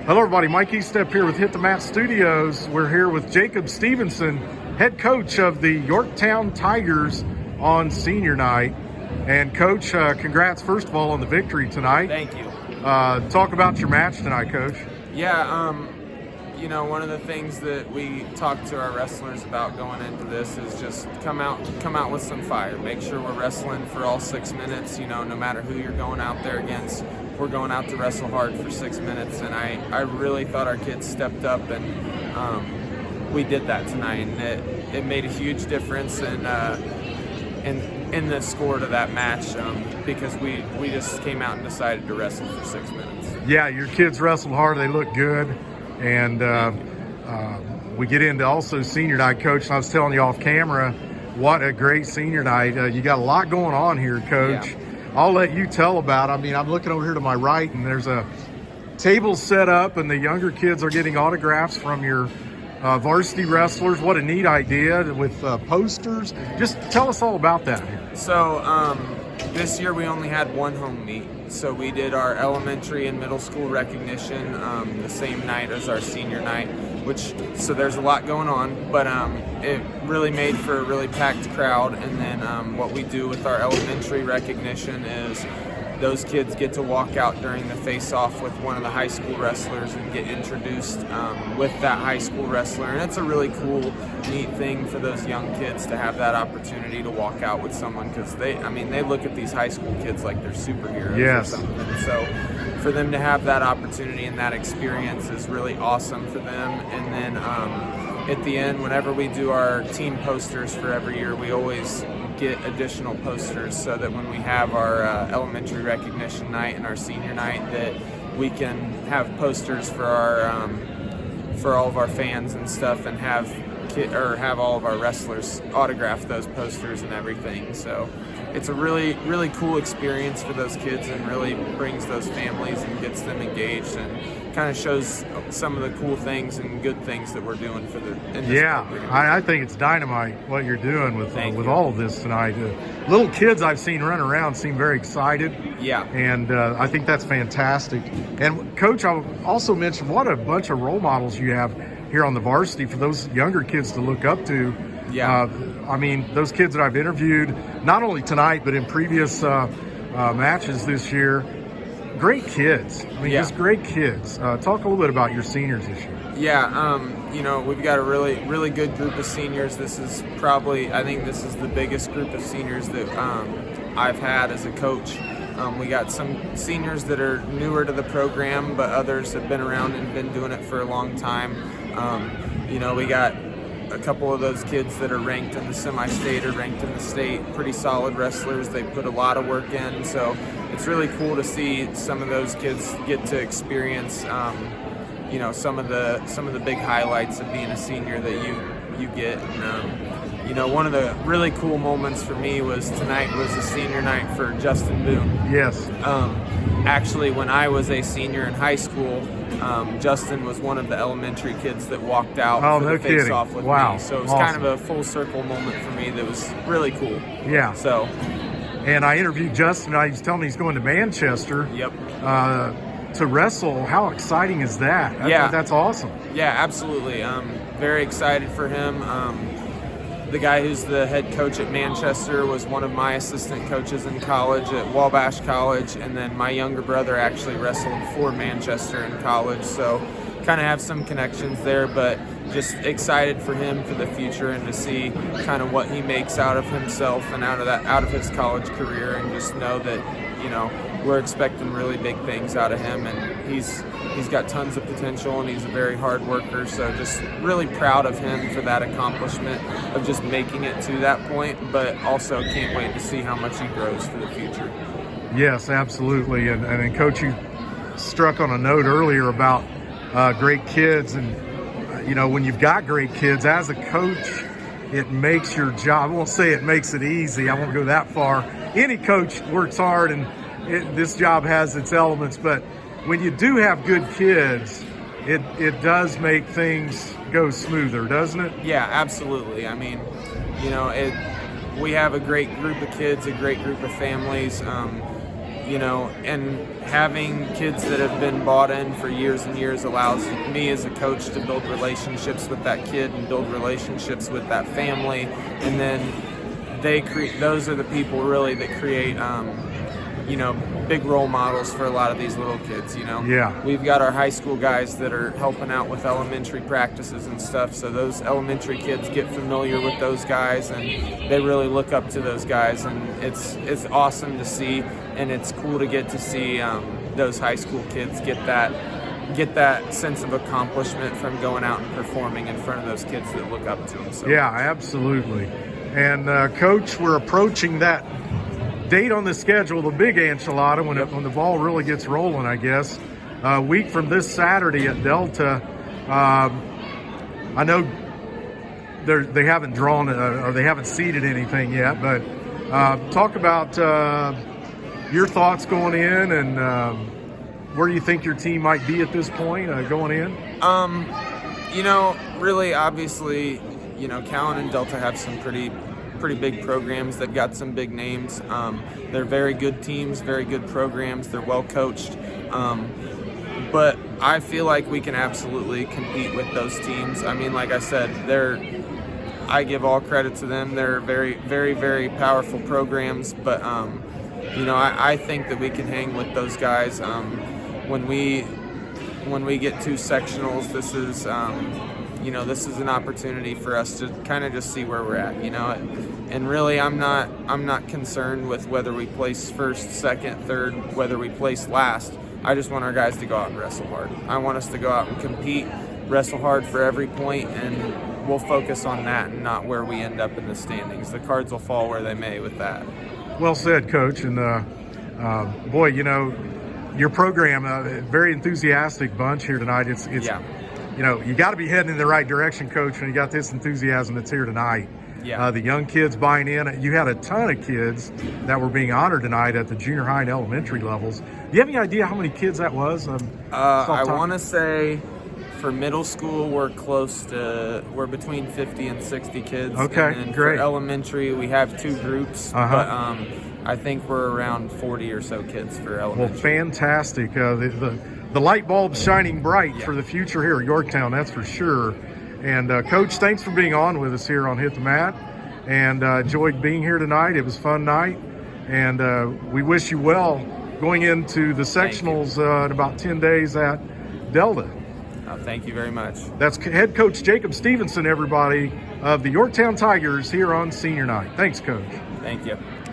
Hello, everybody. Mike Eastep here with Hit the Mat Studios. We're here with Jacob Stephenson, head coach of the Yorktown Tigers on senior night. And Coach, congrats first of all on the victory tonight. Thank you. Talk about your match tonight, Coach. Yeah, one of the things that we talk to our wrestlers about going into this is just come out with some fire. Make sure we're wrestling for all 6 minutes. No matter who you're going out there against, we're going out to wrestle hard for 6 minutes. And I really thought our kids stepped up, and we did that tonight, and it made a huge difference in the score to that match, because we just came out and decided to wrestle for 6 minutes. Yeah, your kids wrestled hard. They look good. And we get into also senior night, Coach. And I was telling you off camera, what a great senior night. You got a lot going on here, Coach. Yeah. I'll let you tell about it. I mean, I'm looking over here to my right, and there's a table set up, and the younger kids are getting autographs from your varsity wrestlers. What a neat idea with posters. Just tell us all about that. So this year we only had one home meet. So we did our elementary and middle school recognition the same night as our senior night, so there's a lot going on, but it really made for a really packed crowd. And then what we do with our elementary recognition is those kids get to walk out during the face-off with one of the high school wrestlers and get introduced with that high school wrestler. And it's a really cool, neat thing for those young kids to have that opportunity to walk out with someone, because they look at these high school kids like they're superheroes. Yes. Or something. So for them to have that opportunity and that experience is really awesome for them. And then at the end, whenever we do our team posters for every year, we always get additional posters so that when we have our elementary recognition night and our senior night, that we can have posters for our for all of our fans and stuff, and have all of our wrestlers autograph those posters and everything. So it's a really, really cool experience for those kids, and really brings those families and gets them engaged, and kind of shows some of the cool things and good things that we're doing in this program. I think it's dynamite what you're doing with all of this tonight. Little kids I've seen run around seem very excited. Yeah. And I think that's fantastic. And Coach, I'll also mention what a bunch of role models you have here on the varsity for those younger kids to look up to. Yeah. I mean, those kids that I've interviewed, not only tonight, but in previous matches this year, great kids. I mean, just great kids. Talk a little bit about your seniors this year. Yeah, we've got a really, really good group of seniors. I think this is the biggest group of seniors that I've had as a coach. We got some seniors that are newer to the program, but others have been around and been doing it for a long time. We got a couple of those kids that are ranked in the semi-state or ranked in the state, pretty solid wrestlers. They put a lot of work in, so it's really cool to see some of those kids get to experience, some of the big highlights of being a senior that you get. And, one of the really cool moments for me was tonight was the senior night for Justin Boone. Yes. Actually, when I was a senior in high school, Justin was one of the elementary kids that walked out for the face-off with me. So it was kind of a full circle moment for me that was really cool. Yeah. So. And I interviewed Justin. He was telling me he's going to Manchester. Yep. To wrestle. How exciting is that? That's awesome. Yeah, absolutely. Very excited for him. The guy who's the head coach at Manchester was one of my assistant coaches in college at Wabash College, and then my younger brother actually wrestled for Manchester in college, so kind of have some connections there, but just excited for him for the future and to see kind of what he makes out of himself and out of his college career, and just know that we're expecting really big things out of him, and he's got tons of potential, and he's a very hard worker. So just really proud of him for that accomplishment of just making it to that point, but also can't wait to see how much he grows for the future. Yes, absolutely. And Coach, you struck on a note earlier about great kids, and when you've got great kids as a coach, it makes your job, I won't say it makes it easy, I won't go that far. Any coach works hard, and this job has its elements, but when you do have good kids, it does make things go smoother, doesn't it? Yeah, absolutely. I mean, we have a great group of kids, a great group of families. and having kids that have been bought in for years and years allows me as a coach to build relationships with that kid and build relationships with that family, and then those are the people really that create big role models for a lot of these little kids. Yeah. We've got our high school guys that are helping out with elementary practices and stuff, so those elementary kids get familiar with those guys and they really look up to those guys, and it's awesome to see, and it's cool to get to see those high school kids get that sense of accomplishment from going out and performing in front of those kids that look up to them. So. Yeah, absolutely. And Coach, we're approaching that date on the schedule, the big enchilada, when the ball really gets rolling, I guess. A week from this Saturday at Delta. I know they haven't drawn or they haven't seeded anything yet, but talk about your thoughts going in and where do you think your team might be at this point going in? Really, obviously, Callan and Delta have some pretty big programs. They've got some big names. They're very good teams, very good programs. They're well coached. But I feel like we can absolutely compete with those teams. I mean, like I said, I give all credit to them. They're very, very, very powerful programs. But, I think that we can hang with those guys. When we get to sectionals, this is an opportunity for us to kind of just see where we're at, and really I'm not concerned with whether we place first, second, third, whether we place last. I just want our guys to go out and wrestle hard. I want us to go out and compete, wrestle hard for every point, and we'll focus on that and not where we end up in the standings. The cards will fall where they may with that. Well said, Coach. And boy, your program, a very enthusiastic bunch here tonight. It's yeah. You got to be heading in the right direction, Coach, when you got this enthusiasm that's here tonight. Yeah. The young kids buying in. You had a ton of kids that were being honored tonight at the junior high and elementary levels. Do you have any idea how many kids that was? I want to say for middle school we're between 50 and 60 kids. Okay, and then great. For elementary we have two groups, but I think we're around 40 or so kids for elementary. Well, fantastic. The light bulb's shining bright for the future here at Yorktown, that's for sure. And Coach, thanks for being on with us here on Hit the Mat, and enjoyed being here tonight. It was a fun night, and we wish you well going into the sectionals in about 10 days at Delta. Thank you very much. That's head coach Jacob Stephenson, everybody, of the Yorktown Tigers here on senior night. Thanks, Coach. Thank you.